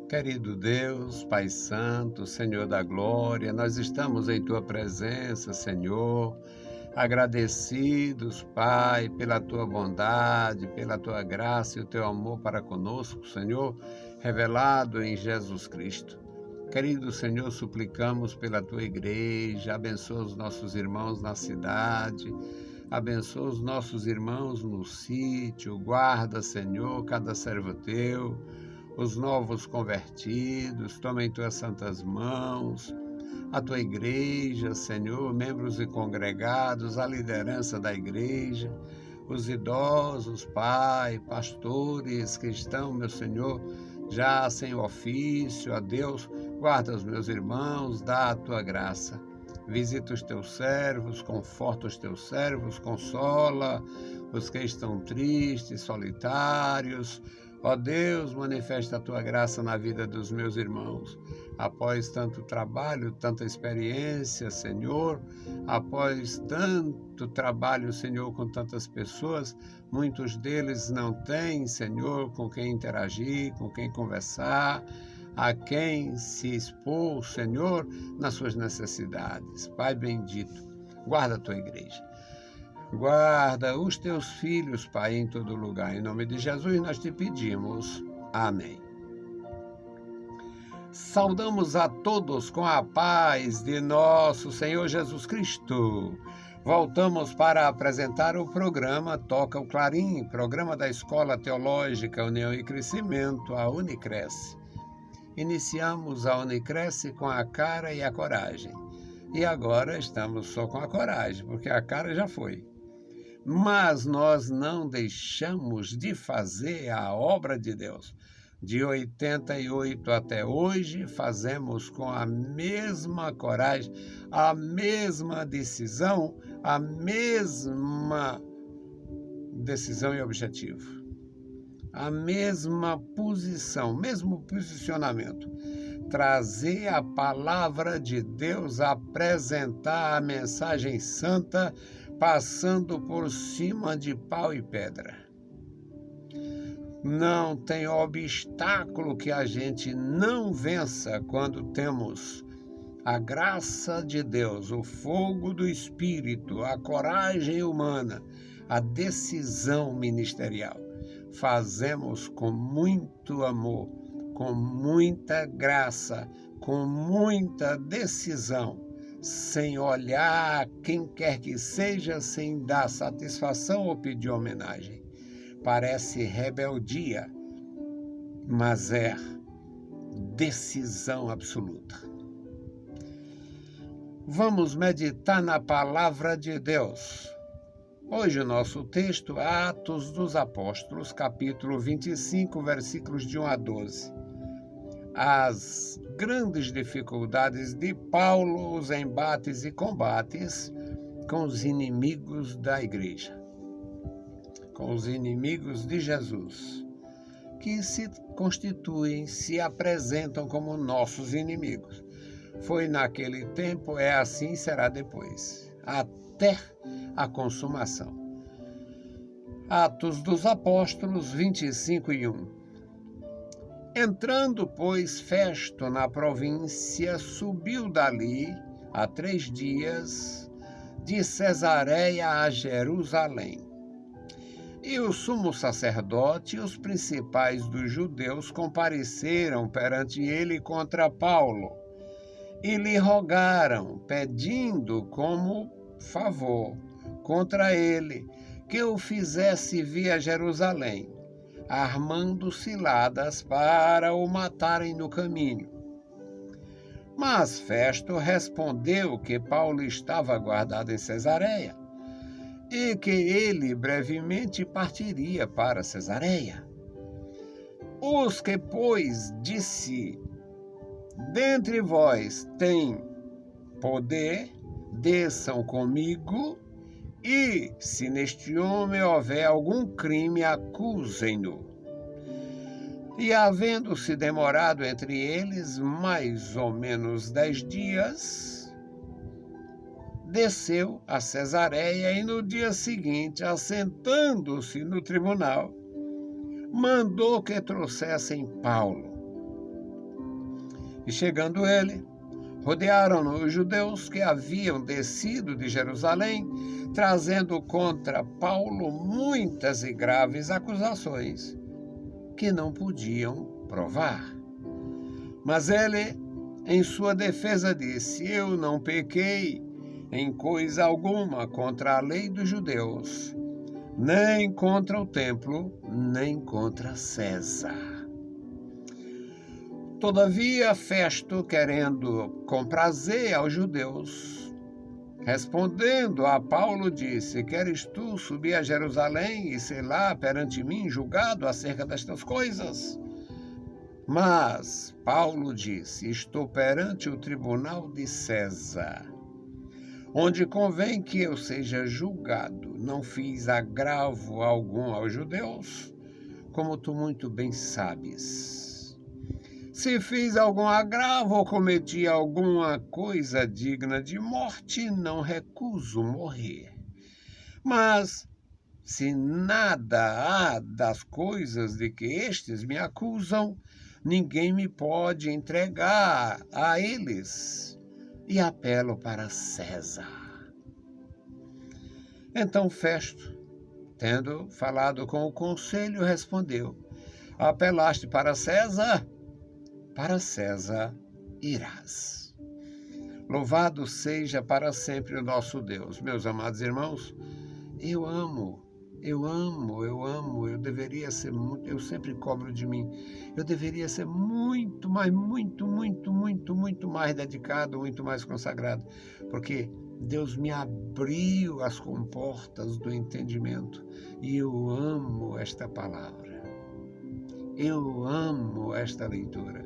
Querido Deus, Pai Santo, Senhor da Glória, nós estamos em Tua presença, Senhor, agradecidos, Pai, pela Tua bondade, pela Tua graça e o Teu amor para conosco, Senhor, revelado em Jesus Cristo. Querido Senhor, suplicamos pela Tua igreja, abençoa os nossos irmãos na cidade, abençoa os nossos irmãos no sítio, guarda, Senhor, cada servo Teu, os novos convertidos, toma em Tuas santas mãos, a Tua igreja, Senhor, membros e congregados, a liderança da igreja, os idosos, Pai, pastores que estão, meu Senhor, já sem ofício, a Deus, guarda os meus irmãos, dá a Tua graça. Visita os Teus servos, conforta os Teus servos, consola os que estão tristes, solitários. Ó Deus, manifesta a Tua graça na vida dos meus irmãos. Após tanto trabalho, tanta experiência, Senhor, após tanto trabalho, Senhor, com tantas pessoas, muitos deles não têm, Senhor, com quem interagir, com quem conversar, a quem se expor, Senhor, nas suas necessidades. Pai bendito, guarda a Tua igreja. Guarda os Teus filhos, Pai, em todo lugar. Em nome de Jesus nós te pedimos. Amém. Saudamos a todos com a paz de nosso Senhor Jesus Cristo. Voltamos para apresentar o programa Toca o Clarim, programa da Escola Teológica União e Crescimento, a Unicresce. Iniciamos a Unicresce com a cara e a coragem. E agora estamos só com a coragem, porque a cara já foi. Mas nós não deixamos de fazer a obra de Deus. De 88 até hoje, fazemos com a mesma coragem, a mesma decisão e objetivo. A mesma posição, mesmo posicionamento. Trazer a palavra de Deus, apresentar a mensagem santa, passando por cima de pau e pedra. Não tem obstáculo que a gente não vença quando temos a graça de Deus, o fogo do Espírito, a coragem humana, a decisão ministerial. Fazemos com muito amor, com muita graça, com muita decisão, sem olhar quem quer que seja, sem dar satisfação ou pedir homenagem. Parece rebeldia, mas é decisão absoluta. Vamos meditar na palavra de Deus. Hoje o nosso texto, Atos dos Apóstolos, capítulo 25, versículos de 1 a 12. As grandes dificuldades de Paulo, os embates e combates com os inimigos da igreja, com os inimigos de Jesus, que se constituem, se apresentam como nossos inimigos. Foi naquele tempo, é assim e será depois, até a consumação. Atos dos Apóstolos 25 e 1. Entrando, pois, Festo na província, subiu dali, há 3 dias, de Cesareia a Jerusalém. E o sumo sacerdote e os principais dos judeus compareceram perante ele contra Paulo, e lhe rogaram, pedindo como favor contra ele, que o fizesse vir a Jerusalém, armando ciladas para o matarem no caminho. Mas Festo respondeu que Paulo estava guardado em Cesareia e que ele brevemente partiria para Cesareia. Os que, pois, disse: dentre vós tem poder, desçam comigo, e, se neste homem houver algum crime, acusem-no. E, havendo-se demorado entre eles mais ou menos 10 dias, desceu a Cesareia e no dia seguinte, assentando-se no tribunal, mandou que trouxessem Paulo. E chegando ele, rodearam-no os judeus que haviam descido de Jerusalém, trazendo contra Paulo muitas e graves acusações que não podiam provar. Mas ele, em sua defesa, disse: Eu não pequei em coisa alguma contra a lei dos judeus, nem contra o templo, nem contra César. Todavia, Festo, querendo comprazer aos judeus, respondendo a Paulo, disse: Queres tu subir a Jerusalém e ser lá perante mim julgado acerca destas coisas? Mas Paulo disse: Estou perante o tribunal de César, onde convém que eu seja julgado. Não fiz agravo algum aos judeus, como tu muito bem sabes. Se fiz algum agravo ou cometi alguma coisa digna de morte, não recuso morrer. Mas, se nada há das coisas de que estes me acusam, ninguém me pode entregar a eles. E apelo para César. Então Festo, tendo falado com o conselho, respondeu: Apelaste para César irás. Louvado seja para sempre o nosso Deus. Meus amados irmãos, eu deveria ser muito, eu sempre cobro de mim, eu deveria ser muito mais dedicado, muito mais consagrado, porque Deus me abriu as comportas do entendimento e eu amo esta palavra, eu amo esta leitura.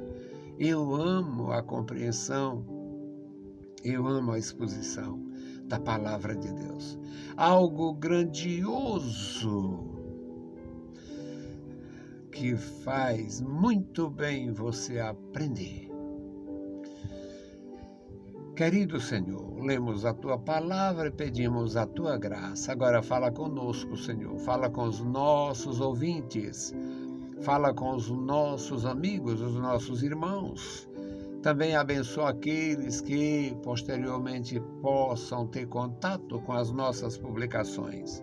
Eu amo a compreensão, eu amo a exposição da palavra de Deus. Algo grandioso que faz muito bem você aprender. Querido Senhor, lemos a Tua palavra e pedimos a Tua graça. Agora fala conosco, Senhor, fala com os nossos ouvintes. Fala com os nossos amigos, os nossos irmãos. Também abençoa aqueles que posteriormente possam ter contato com as nossas publicações.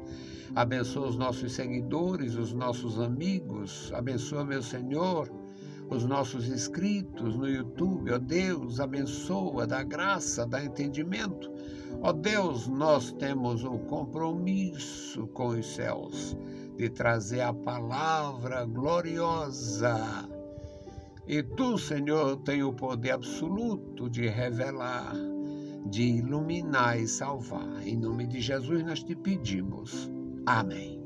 Abençoa os nossos seguidores, os nossos amigos. Abençoa, meu Senhor, os nossos inscritos no YouTube. Ó Deus, abençoa, dá graça, dá entendimento. Ó Deus, nós temos um compromisso com os céus de trazer a palavra gloriosa. E tu, Senhor, tem o poder absoluto de revelar, de iluminar e salvar. Em nome de Jesus nós te pedimos. Amém.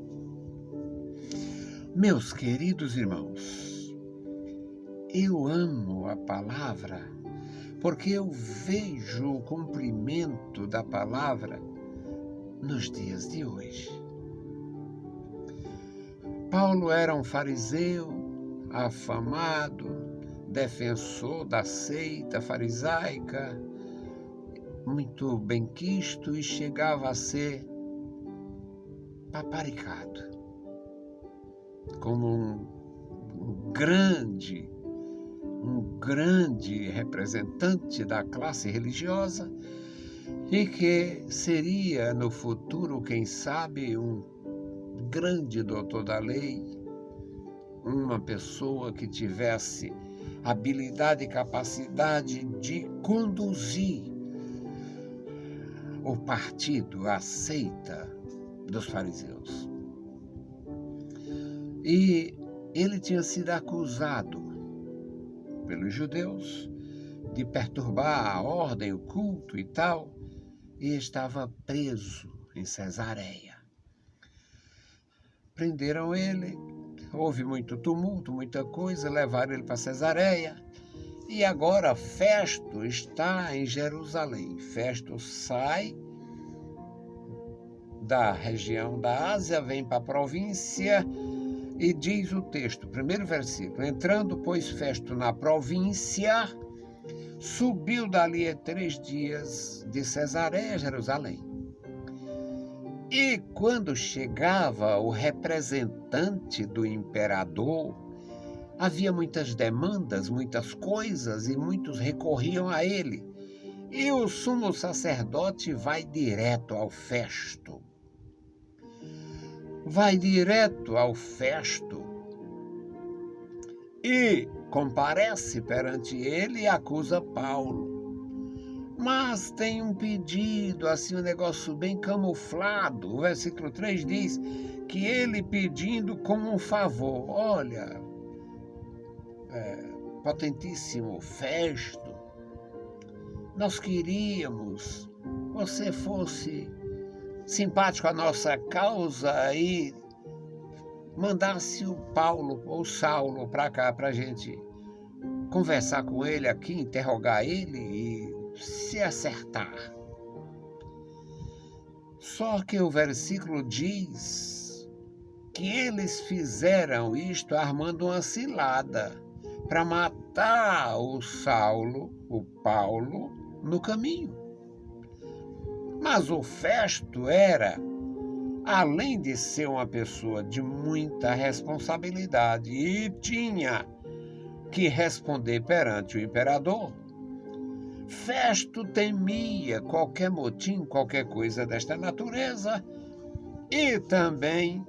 Meus queridos irmãos, eu amo a palavra porque eu vejo o cumprimento da palavra nos dias de hoje. Paulo era um fariseu afamado, defensor da seita farisaica, muito benquisto e chegava a ser paparicado como um grande representante da classe religiosa e que seria no futuro, quem sabe, um grande doutor da lei, uma pessoa que tivesse habilidade e capacidade de conduzir o partido, a seita dos fariseus. E ele tinha sido acusado pelos judeus de perturbar a ordem, o culto e tal, e estava preso em Cesareia. Prenderam ele, houve muito tumulto, muita coisa, levaram ele para Cesareia. E agora Festo está em Jerusalém. Festo sai da região da Ásia, vem para a província e diz o texto, primeiro versículo: entrando, pois, Festo na província, subiu dali a 3 dias de Cesareia a Jerusalém. E quando chegava o representante do imperador, havia muitas demandas, muitas coisas, e muitos recorriam a ele. E o sumo sacerdote vai direto ao Festo. Vai direto ao Festo e comparece perante ele e acusa Paulo. Mas tem um pedido, assim, um negócio bem camuflado. O versículo 3 diz que ele pedindo como um favor. Olha, potentíssimo Festo, nós queríamos você fosse simpático à nossa causa e mandasse o Paulo ou Saulo para cá para a gente conversar com ele aqui, interrogar ele e se acertar. Só que o versículo diz que eles fizeram isto armando uma cilada para matar o Paulo, no caminho. Mas o Festo era, além de ser uma pessoa de muita responsabilidade e tinha que responder perante o imperador, Festo temia qualquer motim, qualquer coisa desta natureza, e também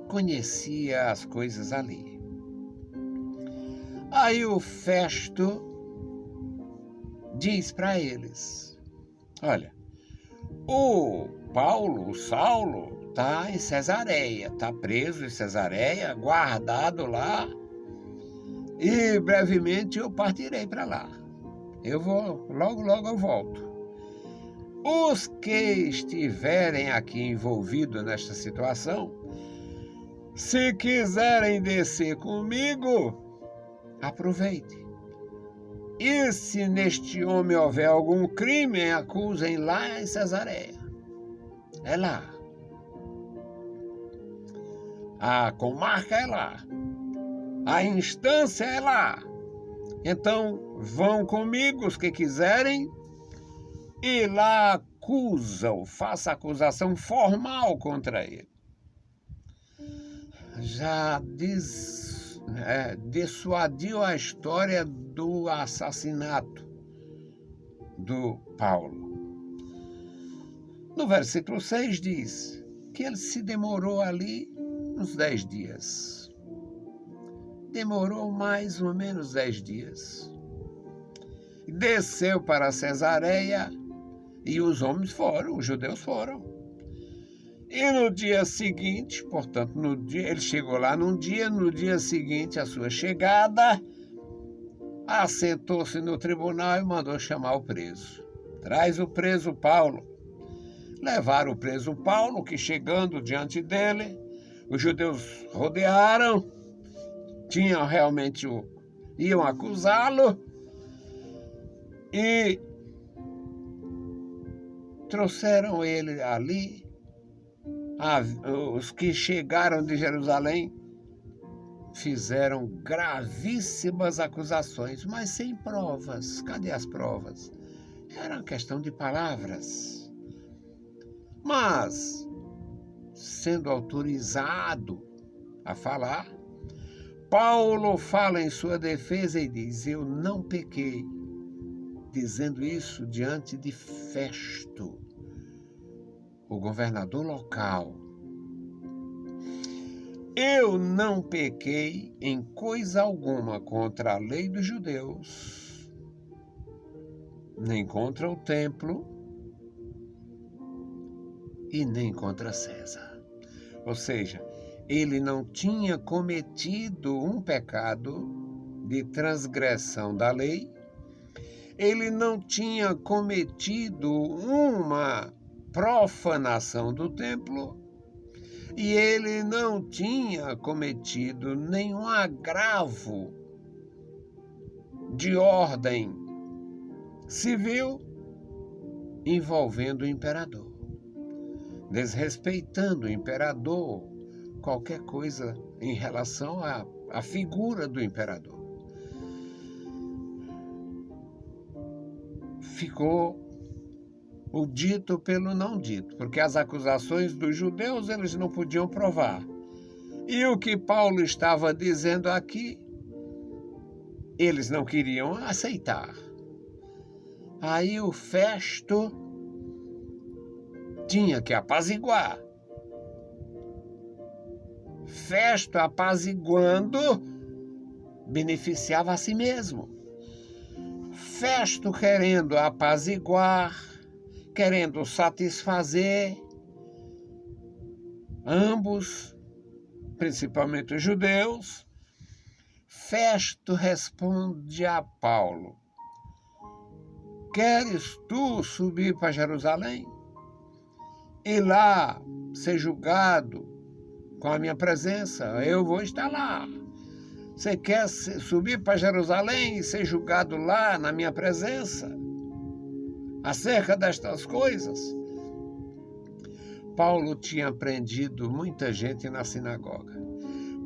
conhecia as coisas ali. Aí o Festo diz para eles: olha, o Saulo está em Cesareia, está preso em Cesareia, guardado lá, e brevemente eu partirei para lá. Eu vou, logo eu volto. Os que estiverem aqui envolvidos nesta situação, se quiserem descer comigo, aproveite. E se neste homem houver algum crime, acusem lá em Cesareia. É lá. A comarca é lá. A instância é lá. Então, vão comigo os que quiserem e lá acusam, faça acusação formal contra ele. Já dissuadiu a história do assassinato do Paulo. No versículo 6 diz que ele se demorou ali uns 10 dias. Demorou mais ou menos 10 dias. Desceu para Cesareia e os homens foram, os judeus foram. E no dia seguinte, portanto, ele chegou lá no dia seguinte à sua chegada, assentou-se no tribunal e mandou chamar o preso. Traz o preso Paulo. Levaram o preso Paulo, que chegando diante dele, os judeus rodearam, iam acusá-lo e trouxeram ele ali. Os que chegaram de Jerusalém fizeram gravíssimas acusações, mas sem provas. Cadê as provas? Era uma questão de palavras. Mas, sendo autorizado a falar, Paulo fala em sua defesa e diz: eu não pequei, dizendo isso diante de Festo, o governador local. Eu não pequei em coisa alguma contra a lei dos judeus, nem contra o templo e nem contra César. Ou seja, ele não tinha cometido um pecado de transgressão da lei, ele não tinha cometido uma profanação do templo e ele não tinha cometido nenhum agravo de ordem civil envolvendo o imperador, desrespeitando o imperador, qualquer coisa em relação à figura do imperador. Ficou o dito pelo não dito, porque as acusações dos judeus eles não podiam provar. E o que Paulo estava dizendo aqui Eles não queriam aceitar. Aí o Festo tinha que apaziguar. Festo apaziguando beneficiava a si mesmo. Festo querendo apaziguar, querendo satisfazer ambos, principalmente os judeus, Festo responde a Paulo: queres tu subir para Jerusalém e lá ser julgado com a minha presença? Eu vou estar lá. Você quer subir para Jerusalém e ser julgado lá na minha presença acerca destas coisas? Paulo tinha aprendido muita gente na sinagoga.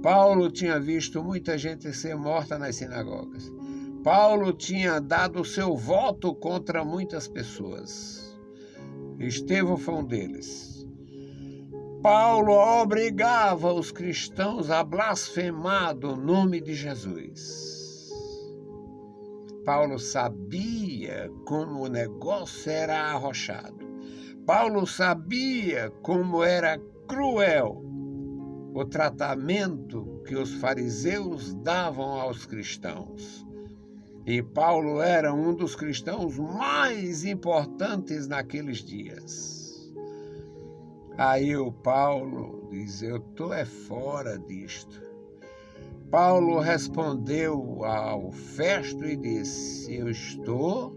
Paulo tinha visto muita gente ser morta nas sinagogas. Paulo tinha dado o seu voto contra muitas pessoas. Estevão foi um deles. Paulo obrigava os cristãos a blasfemar do nome de Jesus. Paulo sabia como o negócio era arrochado. Paulo sabia como era cruel o tratamento que os fariseus davam aos cristãos. E Paulo era um dos cristãos mais importantes naqueles dias. Aí o Paulo diz: eu estou fora disto. Paulo respondeu ao Festo e disse: eu estou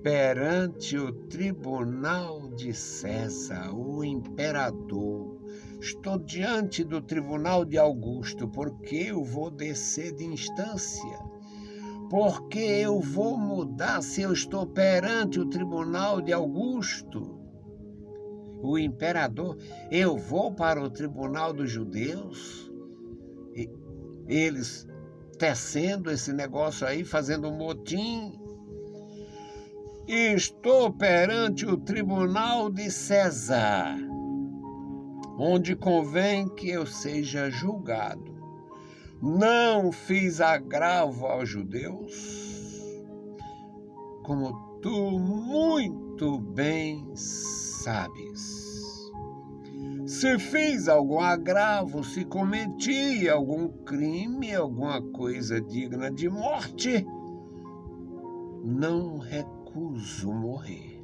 perante o tribunal de César, o imperador. Estou diante do tribunal de Augusto, porque eu vou descer de instância. Porque eu vou mudar se eu estou perante o tribunal de Augusto, o imperador. Eu vou para o tribunal dos judeus, eles tecendo esse negócio aí, fazendo um motim. E estou perante o tribunal de César, onde convém que eu seja julgado. Não fiz agravo aos judeus, como tu muito bem sabes. Se fiz algum agravo, se cometi algum crime, alguma coisa digna de morte, não recuso morrer.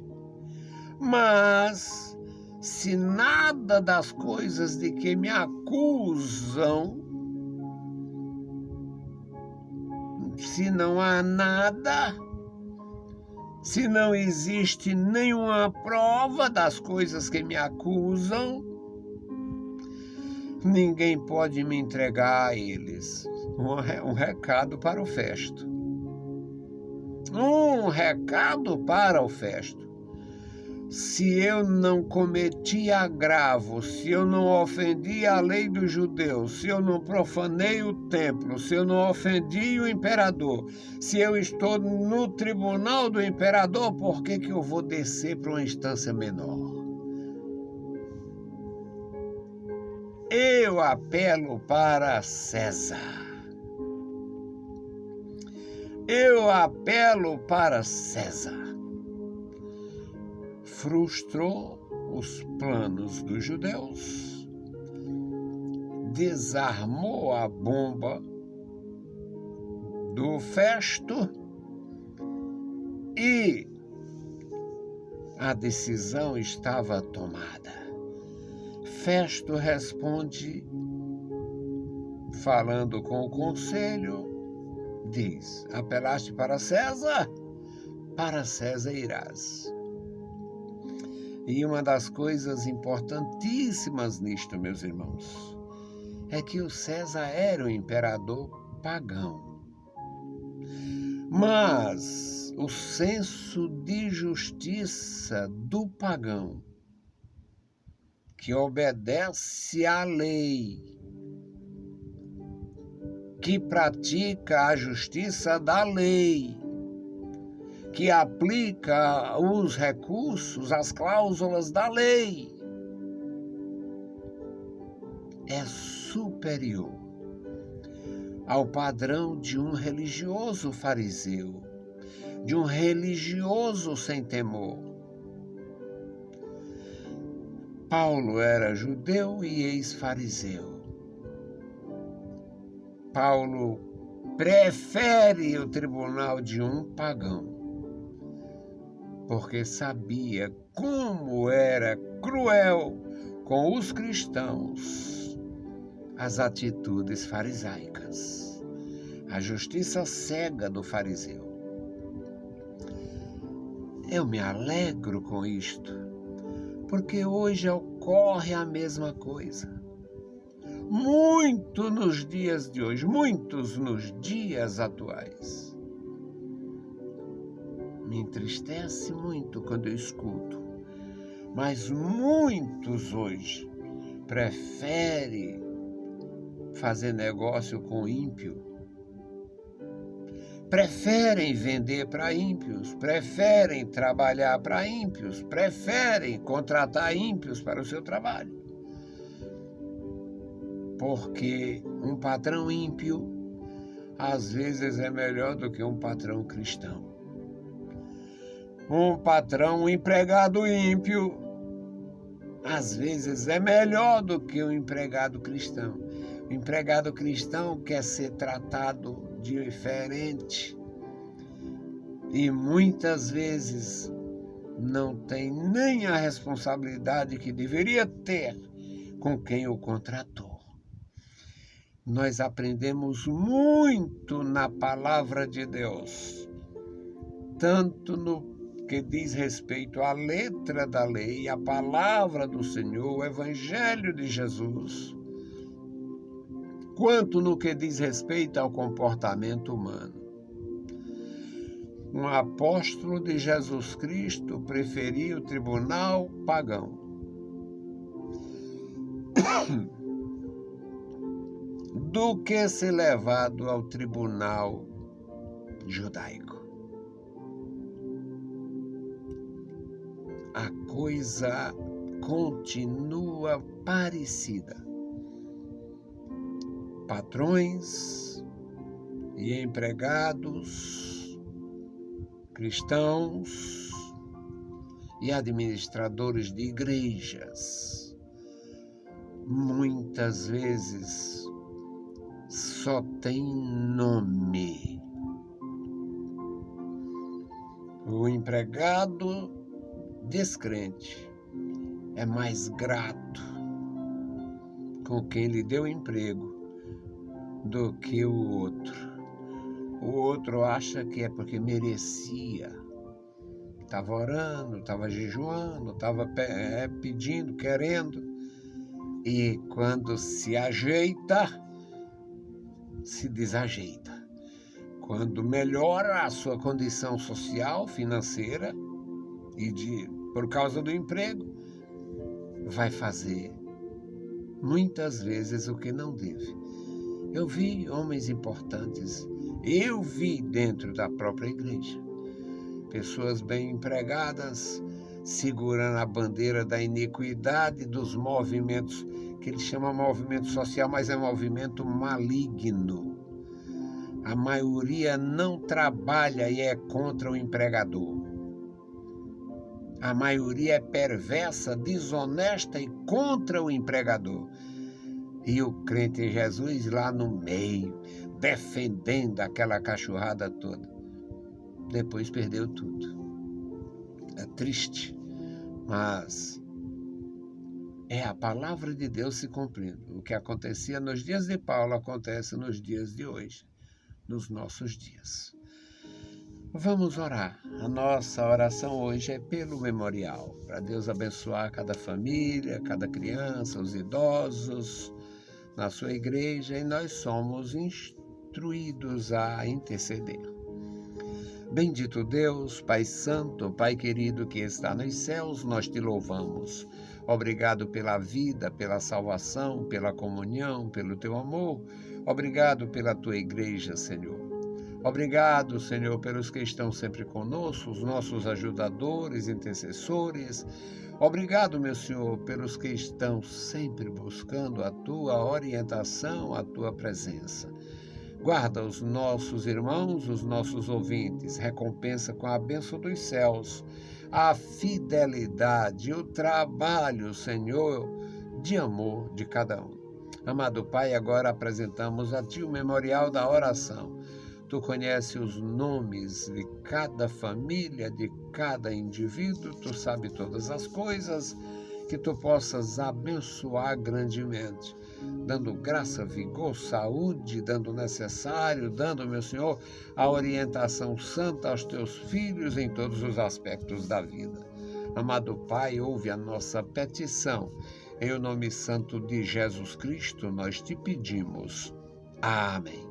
Mas, se nada das coisas de que me acusam, se não há nada, se não existe nenhuma prova das coisas que me acusam, ninguém pode me entregar a eles. Um recado para o Festo. Um recado para o Festo. Se eu não cometi agravo, se eu não ofendi a lei dos judeus, se eu não profanei o templo, se eu não ofendi o imperador, se eu estou no tribunal do imperador, por que eu vou descer para uma instância menor? Eu apelo para César. Eu apelo para César. Frustrou os planos dos judeus, desarmou a bomba do Festo e a decisão estava tomada. Festo responde, falando com o conselho, diz: apelaste para César irás. E uma das coisas importantíssimas nisto, meus irmãos, é que o César era o imperador pagão. Mas o senso de justiça do pagão, que obedece à lei, que pratica a justiça da lei, que aplica os recursos, as cláusulas da lei, é superior ao padrão de um religioso fariseu, de um religioso sem temor. Paulo era judeu e ex-fariseu. Paulo prefere o tribunal de um pagão, porque sabia como era cruel com os cristãos as atitudes farisaicas, a justiça cega do fariseu. Eu me alegro com isto, porque hoje ocorre a mesma coisa. Muito nos dias de hoje, muitos nos dias atuais. Me entristece muito quando eu escuto, mas muitos hoje preferem fazer negócio com ímpio, preferem vender para ímpios, preferem trabalhar para ímpios, preferem contratar ímpios para o seu trabalho. Porque um patrão ímpio, às vezes, é melhor do que um patrão cristão. Um empregado ímpio, às vezes, é melhor do que um empregado cristão. O empregado cristão quer ser tratado diferente e muitas vezes não tem nem a responsabilidade que deveria ter com quem o contratou. Nós aprendemos muito na palavra de Deus, tanto no que diz respeito à letra da lei, a palavra do Senhor, o Evangelho de Jesus, quanto no que diz respeito ao comportamento humano. Um apóstolo de Jesus Cristo preferia o tribunal pagão do que ser levado ao tribunal judaico. A coisa continua parecida. Patrões e empregados, cristãos e administradores de igrejas, muitas vezes só tem nome. O empregado descrente é mais grato com quem lhe deu emprego do que o outro. O outro acha que é porque merecia. Estava orando, estava jejuando, estava pedindo, querendo. E quando se ajeita, se desajeita. Quando melhora a sua condição social, financeira, e por causa do emprego, vai fazer muitas vezes o que não deve. Eu vi homens importantes, eu vi dentro da própria igreja, pessoas bem empregadas, segurando a bandeira da iniquidade dos movimentos, que ele chama movimento social, mas é movimento maligno. A maioria não trabalha e é contra o empregador. A maioria é perversa, desonesta e contra o empregador. E o crente em Jesus lá no meio, defendendo aquela cachorrada toda. Depois perdeu tudo. É triste, mas é a palavra de Deus se cumprindo. O que acontecia nos dias de Paulo acontece nos dias de hoje, nos nossos dias. Vamos orar. A nossa oração hoje é pelo memorial, para Deus abençoar cada família, cada criança, os idosos na sua igreja, e nós somos instruídos a interceder. Bendito Deus, Pai Santo, Pai querido que está nos céus, nós te louvamos. Obrigado pela vida, pela salvação, pela comunhão, pelo teu amor. Obrigado pela tua igreja, Senhor. Obrigado, Senhor, pelos que estão sempre conosco, os nossos ajudadores, intercessores. Obrigado, meu Senhor, pelos que estão sempre buscando a tua orientação, a tua presença. Guarda os nossos irmãos, os nossos ouvintes, recompensa com a bênção dos céus, a fidelidade e o trabalho, Senhor, de amor de cada um. Amado Pai, agora apresentamos a Ti o memorial da oração. Tu conheces os nomes de cada família, de cada indivíduo, Tu sabes todas as coisas, que Tu possas abençoar grandemente, dando graça, vigor, saúde, dando o necessário, dando, meu Senhor, a orientação santa aos Teus filhos em todos os aspectos da vida. Amado Pai, ouve a nossa petição. Em o nome santo de Jesus Cristo, nós te pedimos. Amém.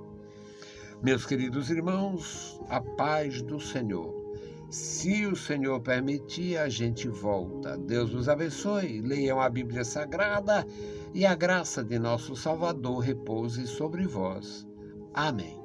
Meus queridos irmãos, a paz do Senhor. Se o Senhor permitir, a gente volta. Deus nos abençoe. Leiam a Bíblia Sagrada e a graça de nosso Salvador repouse sobre vós. Amém.